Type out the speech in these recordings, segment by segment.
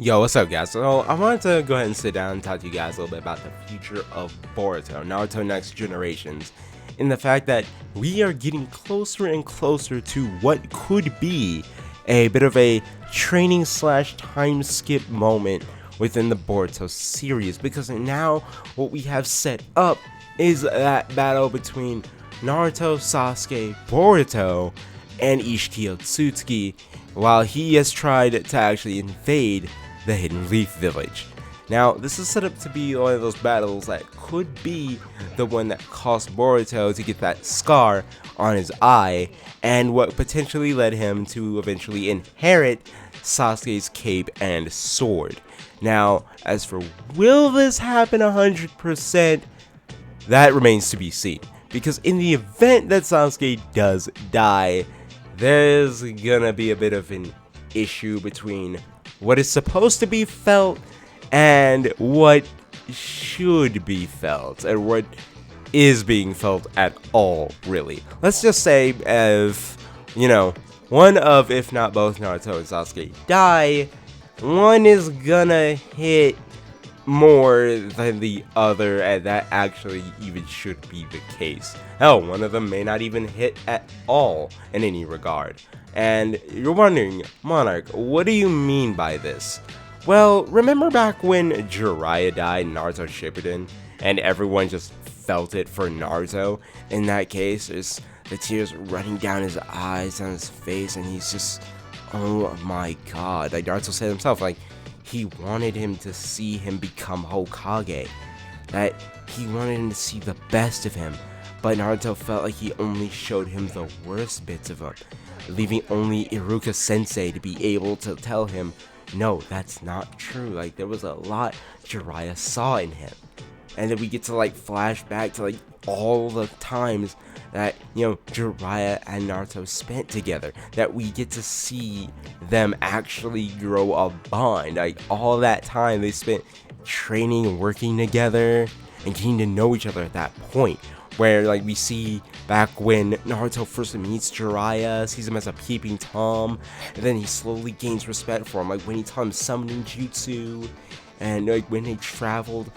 Yo, what's up, guys? So I wanted to go ahead and sit down and talk to you guys a little bit about the future of Boruto, Naruto Next Generations, and the fact that we are getting closer and closer to what could be a bit of a training slash time skip moment within the Boruto series, because now what we have set up is that battle between Naruto, Sasuke, Boruto, and Isshiki Otsutsuki, while he has tried to actually invade the Hidden Leaf Village. Now, this is set up to be one of those battles that could be the one that caused Boruto to get that scar on his eye, and what potentially led him to eventually inherit Sasuke's cape and sword. Now, as for will this happen 100%, that remains to be seen, because in the event that Sasuke does die, there's gonna be a bit of an issue between what is supposed to be felt and what should be felt, and what is being felt at all, really. Let's just say if, one of, if not both, Naruto and Sasuke die, one is gonna hit more than the other, and that actually even should be the case. Hell, one of them may not even hit at all in any regard. And you're wondering, Monarch, what do you mean by this? Well, remember back when Jiraiya died in Naruto Shippuden, and everyone just felt it for Naruto? In that case, there's the tears running down his eyes, down his face, and he's just, oh my god. Like Naruto said himself, like, he wanted him to see him become Hokage, that he wanted him to see the best of him, but Naruto felt like he only showed him the worst bits of him, leaving only Iruka Sensei to be able to tell him, no, that's not true. Like, there was a lot Jiraiya saw in him. And then we get to flash back to all the times that, Jiraiya and Naruto spent together, that we get to see them actually grow a bond. Like, all that time they spent training and working together and getting to know each other at that point, where we see back when Naruto first meets Jiraiya, sees him as a peeping Tom, and then he slowly gains respect for him, when he taught him summoning jutsu, and when they traveled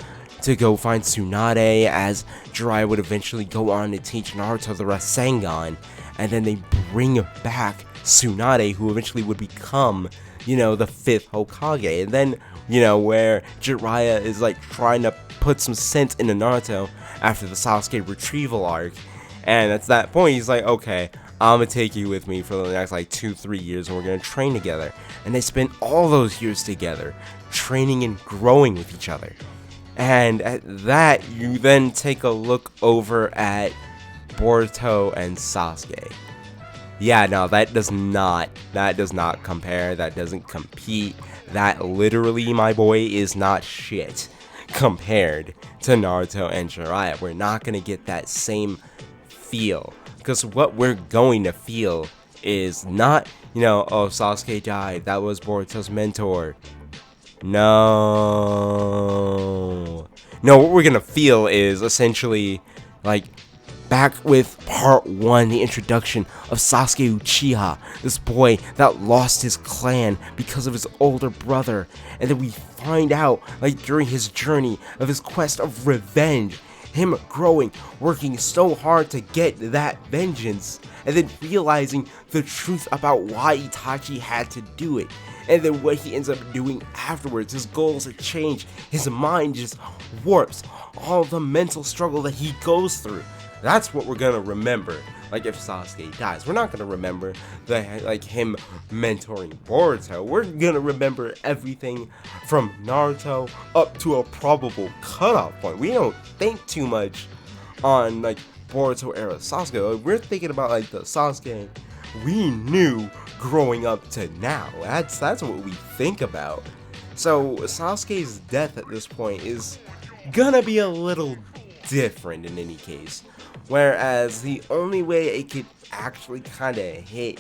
to go find Tsunade, as Jiraiya would eventually go on to teach Naruto the Rasengan, and then they bring back Tsunade, who eventually would become, the 5th Hokage, and then, where Jiraiya is trying to put some sense into Naruto after the Sasuke retrieval arc, and at that point he's like, okay, I'm gonna take you with me for the next 2-3 years, and we're gonna train together. And they spent all those years together training and growing with each other. And at that, you then take a look over at Bortuo and Sasuke. Yeah, no, that does not compare, that doesn't compete. That literally, my boy, is not shit compared to Naruto and Jiraiya. We're not gonna get that same feel, because what we're going to feel is not, oh, Sasuke died, that was Boruto's mentor. No, what we're gonna feel is essentially back with part 1, the introduction of Sasuke Uchiha, this boy that lost his clan because of his older brother, and then we find out during his journey of his quest of revenge, him growing, working so hard to get that vengeance, and then realizing the truth about why Itachi had to do it, and then what he ends up doing afterwards. His goals are changed, his mind just warps, all the mental struggle that he goes through. That's what we're gonna remember. If Sasuke dies, we're not gonna remember him mentoring Boruto. We're gonna remember everything from Naruto up to a probable cutoff point. We don't think too much on Boruto era Sasuke. We're thinking about the Sasuke we knew growing up to now. That's what we think about. So Sasuke's death at this point is gonna be a little different in any case. Whereas the only way it could actually kind of hit,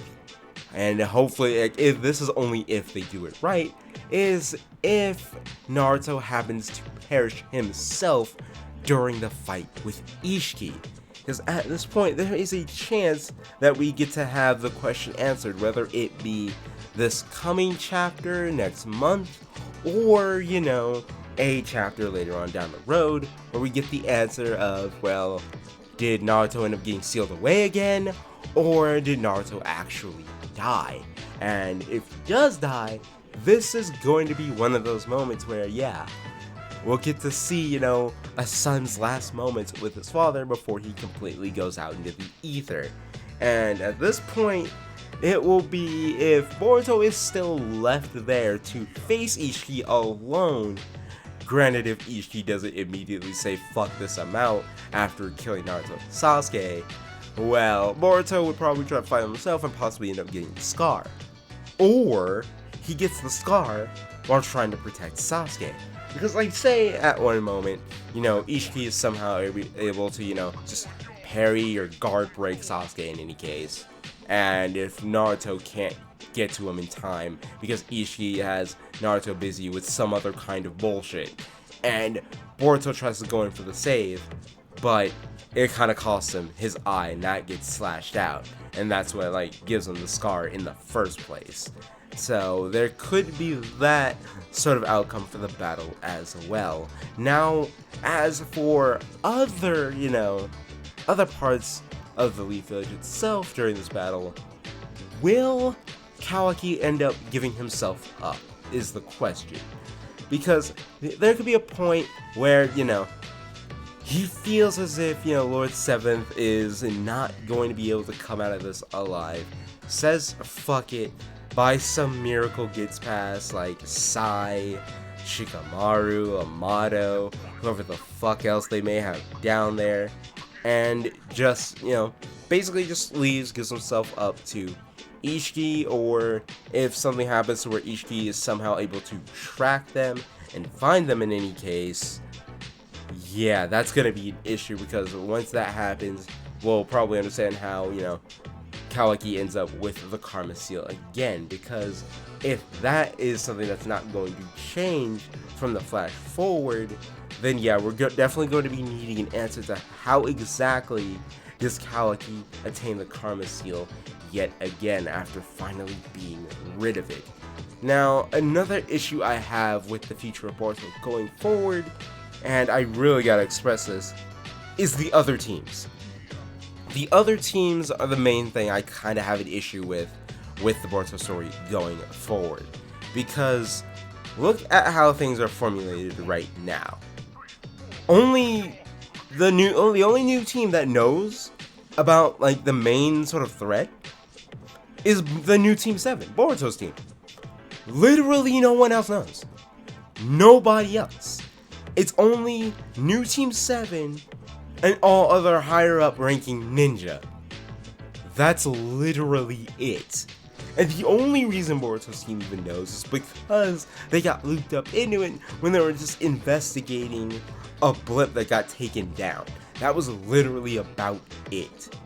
and hopefully, if this is only if they do it right, is if Naruto happens to perish himself during the fight with Isshiki. Because at this point, there is a chance that we get to have the question answered, whether it be this coming chapter next month, or, you know, a chapter later on down the road where we get the answer of, well, did Naruto end up getting sealed away again, or did Naruto actually die? And if he does die, this is going to be one of those moments where, yeah, we'll get to see, you know, a son's last moments with his father before he completely goes out into the ether. And at this point, it will be if Boruto is still left there to face Isshiki alone. Granted, if Isshiki doesn't immediately say fuck this, I'm out after killing Naruto and Sasuke, well, Boruto would probably try to fight himself and possibly end up getting the scar. Or he gets the scar while trying to protect Sasuke. Because, like, say at one moment, you know, Isshiki is somehow able to, you know, just parry or guard break Sasuke in any case. And if Naruto can't get to him in time because Isshiki has Naruto busy with some other kind of bullshit, and Boruto tries to go in for the save, but it kind of costs him his eye and that gets slashed out, and that's what, like, gives him the scar in the first place. So there could be that sort of outcome for the battle as well. Now, as for other, you know, other parts of the Leaf Village itself during this battle, will Kawaki end up giving himself up is the question. Because there could be a point where, you know, he feels as if, you know, Lord Seventh is not going to be able to come out of this alive, says fuck it, by some miracle gets past like Sai, Shikamaru, Amato, whoever the fuck else they may have down there, and just, you know, basically just leaves, gives himself up to Isshiki, or if something happens to where Isshiki is somehow able to track them and find them in any case, yeah, that's gonna be an issue, because once that happens, we'll probably understand how, you know, Kawaki ends up with the Karma Seal again, because if that is something that's not going to change from the flash forward, then yeah, we're definitely going to be needing an answer to how exactly does Kawaki attain the Karma Seal yet again after finally being rid of it. Now, another issue I have with the future of Boruto going forward, and I really gotta express this, is the other teams. The other teams are the main thing I kind of have an issue with the Boruto story going forward, because look at how things are formulated right now. The only new team that knows about, like, the main sort of threat is the new Team 7, Boruto's team. Literally no one else knows. Nobody else. It's only new Team 7 and all other higher up ranking ninja. That's literally it. And the only reason Boruto's team even knows is because they got looped up into it when they were just investigating a blip that got taken down. That was literally about it.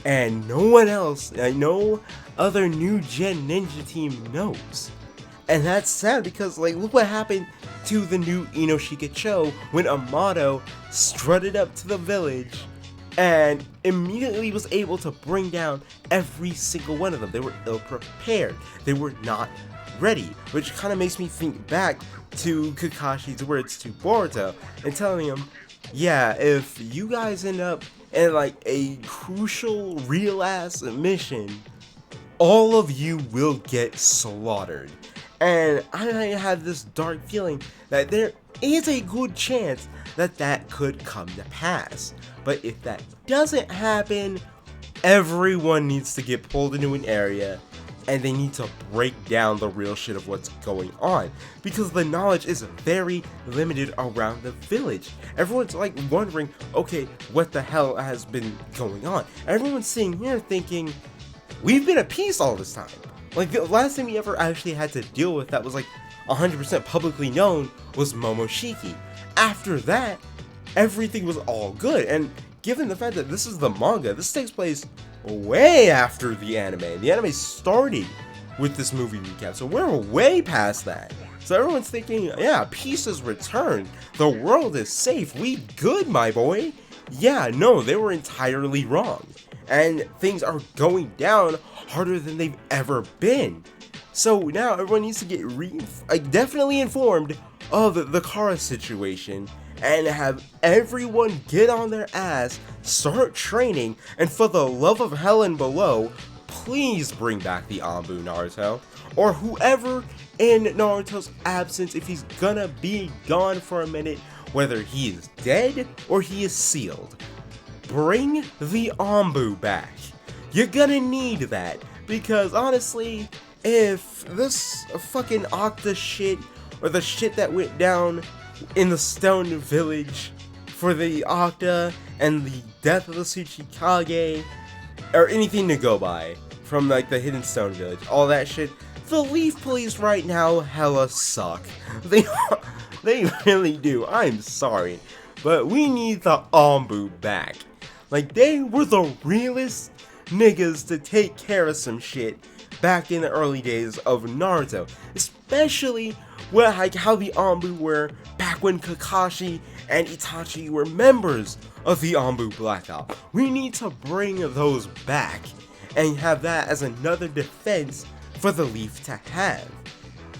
And no one else, no other new gen ninja team knows. And that's sad, because, like, look what happened to the new Inoshika-cho when Amato strutted up to the village and immediately was able to bring down every single one of them. They were ill prepared. They were not ready, which kind of makes me think back to Kakashi's words to Boruto and telling him, yeah, if you guys end up in, like, a crucial real ass mission, all of you will get slaughtered. And I had this dark feeling that there is a good chance that that could come to pass. But if that doesn't happen, everyone needs to get pulled into an area and they need to break down the real shit of what's going on, because the knowledge is very limited around the village. Everyone's like wondering, okay, what the hell has been going on? Everyone's sitting here thinking, we've been at peace all this time. Like, the last thing we ever actually had to deal with that was like 100% publicly known was Momoshiki. After that, everything was all good. And given the fact that this is the manga, this takes place way after the anime. The anime started with this movie recap, so we're way past that. So everyone's thinking, yeah, peace has returned. The world is safe. We good, my boy. Yeah, no, they were entirely wrong. And things are going down harder than they've ever been. So now everyone needs to get definitely informed of the Kara situation and have everyone get on their ass, start training, and for the love of hell and below, please bring back the Anbu Naruto, or whoever in Naruto's absence if he's gonna be gone for a minute, whether he is dead or he is sealed. Bring the Anbu back. You're gonna need that, because honestly, if this fucking Octa shit, or the shit that went down in the Stone Village for the Octa and the death of the Tsuchikage, or anything to go by from like the Hidden Stone Village, all that shit, the Leaf Police right now hella suck. They really do. I'm sorry, but we need the Anbu back. Like, they were the realest niggas to take care of some shit back in the early days of Naruto, especially like how the Anbu were back when Kakashi and Itachi were members of the Anbu Black Ops. We need to bring those back and have that as another defense for the Leaf to have.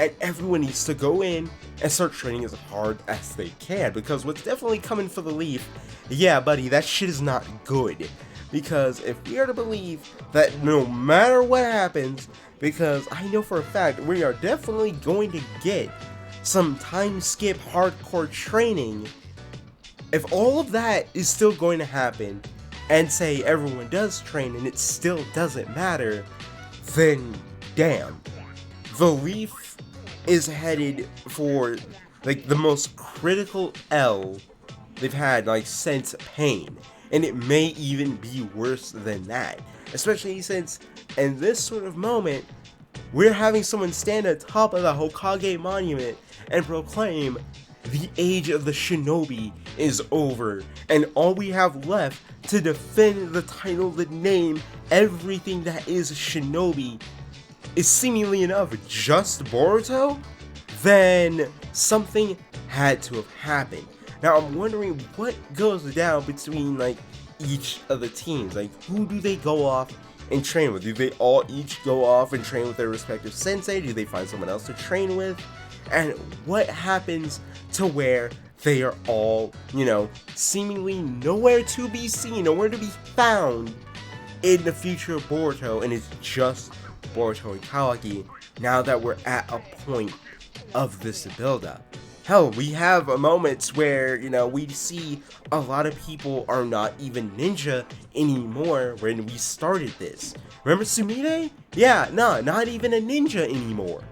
And everyone needs to go in and start training as hard as they can, because what's definitely coming for the Leaf, yeah buddy, that shit is not good. Because if we are to believe that no matter what happens, because I know for a fact we are definitely going to get some time skip hardcore training, if all of that is still going to happen, and say everyone does train and it still doesn't matter, then damn, the Leaf is headed for like the most critical L they've had like since Pain. And it may even be worse than that, especially since in this sort of moment, we're having someone stand atop of the Hokage monument and proclaim the age of the Shinobi is over, and all we have left to defend the title, the name, everything that is Shinobi is seemingly enough just Boruto, then something had to have happened. Now I'm wondering what goes down between like each of the teams. Like, who do they go off and train with? Do they all each go off and train with their respective sensei? Do they find someone else to train with? And what happens to where they are all, you know, seemingly nowhere to be seen, nowhere to be found in the future of Boruto, and it's just Boruto and Kawaki now that we're at a point of this build-up. Hell, we have moments where, you know, we see a lot of people are not even ninja anymore when we started this. Remember Sumire? Yeah, nah, not even a ninja anymore.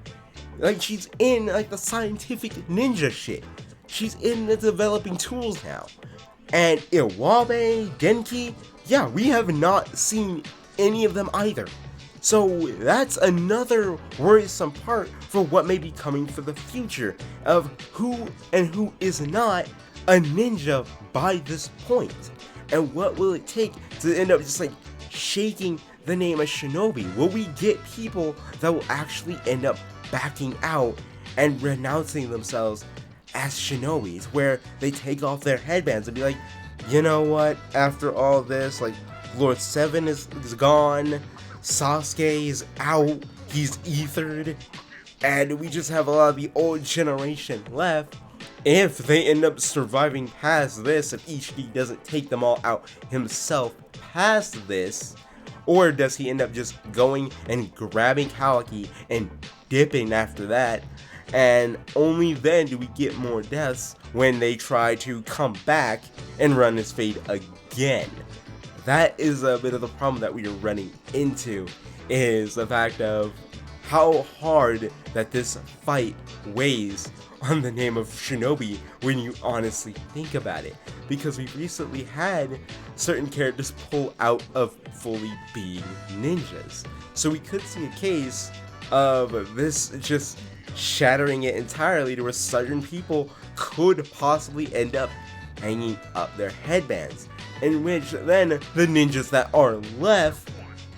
Like, she's in, like, the scientific ninja shit. She's in the developing tools now. And Iwabe, Genki, yeah, we have not seen any of them either. So that's another worrisome part for what may be coming for the future of who and who is not a ninja by this point. And what will it take to end up just like shaking the name of Shinobi? Will we get people that will actually end up backing out and renouncing themselves as Shinobis, where they take off their headbands and be like, you know what, after all this, like, Lord 7 is gone, Sasuke is out, he's ethered, and we just have a lot of the old generation left. If they end up surviving past this, if Isshiki doesn't take them all out himself past this, or does he end up just going and grabbing Kawaki and dipping after that, and only then do we get more deaths when they try to come back and run his fate again. That is a bit of the problem that we are running into, is the fact of how hard that this fight weighs on the name of Shinobi when you honestly think about it. Because we recently had certain characters pull out of fully being ninjas. So we could see a case of this just shattering it entirely to where certain people could possibly end up hanging up their headbands, in which then the ninjas that are left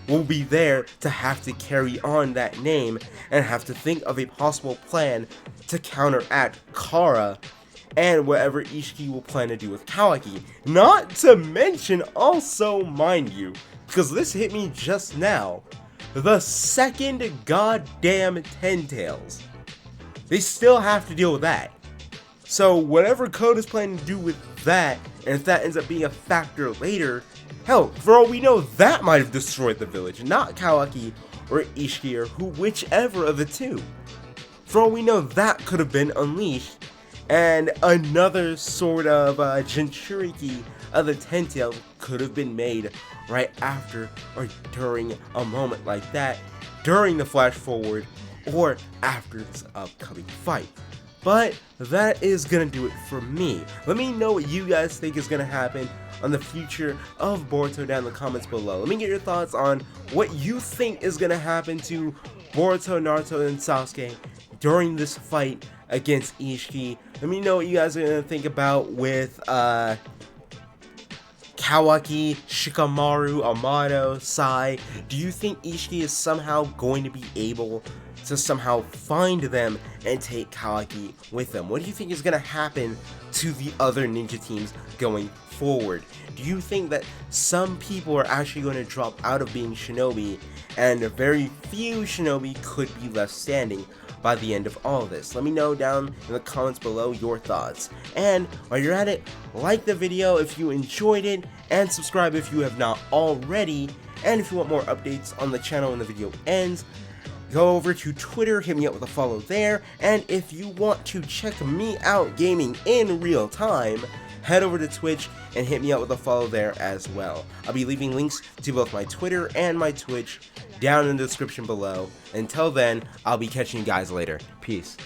will be there to have to carry on that name and have to think of a possible plan to counteract Kara and whatever Isshiki will plan to do with Kawaki. Not to mention also, mind you, because this hit me just now, the second goddamn Ten Tails. They still have to deal with that. So whatever Code is planning to do with that, and if that ends up being a factor later, hell, for all we know, that might have destroyed the village, not Kawaki or Isshiki or whichever of the two. For all we know, that could have been unleashed, and another sort of Jinchuriki of the Ten Tails could have been made right after or during a moment like that, during the flash forward, or after this upcoming fight. But that is gonna do it for me. Let me know what you guys think is gonna happen on the future of Boruto down in the comments below. Let me get your thoughts on what you think is gonna happen to Boruto, Naruto, and Sasuke during this fight against Isshiki. Let me know what you guys are gonna think about with Kawaki, Shikamaru, Amado, Sai. Do you think Isshiki is somehow going to be able to somehow find them and take Kawaki with them? What do you think is going to happen to the other ninja teams going forward? Do you think that some people are actually going to drop out of being Shinobi and very few Shinobi could be left standing by the end of all of this? Let me know down in the comments below your thoughts. And while you're at it, like the video if you enjoyed it, and subscribe if you have not already. And if you want more updates on the channel when the video ends, go over to Twitter, hit me up with a follow there. And if you want to check me out gaming in real time, head over to Twitch and hit me out with a follow there as well. I'll be leaving links to both my Twitter and my Twitch down in the description below. Until then, I'll be catching you guys later. Peace.